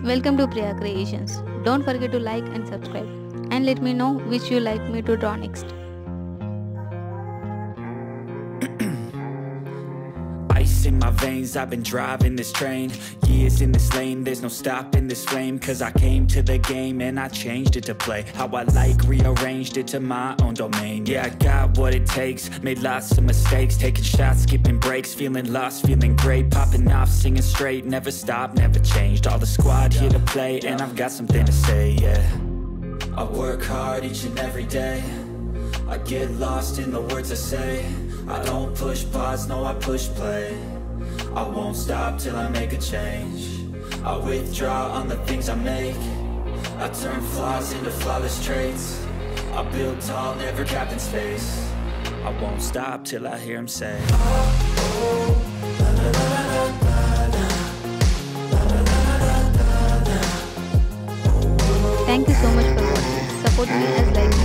Welcome to Priya Creations. Don't forget to like and subscribe and let me know which you like me to draw next. Ice in my veins, I've been driving this train. Years in this lane, there's no stopping this flame. Cause I came to the game and I changed it to play how I like, rearranged it to my own domain. Yeah, I got what it takes, made lots of mistakes, taking shots, skipping breaks, feeling lost, feeling great, popping off, singing straight, never stopped, never changed. All the squad here to play and I've got something to say, yeah. I work hard each and every day, I get lost in the words I say. I don't push pause, no I push play. I won't stop till I make a change. I withdraw on the things I make. I turn flaws into flawless traits. I build tall, never capped in space. I won't stop till I hear him say, Thank you so much for watching. Support me as like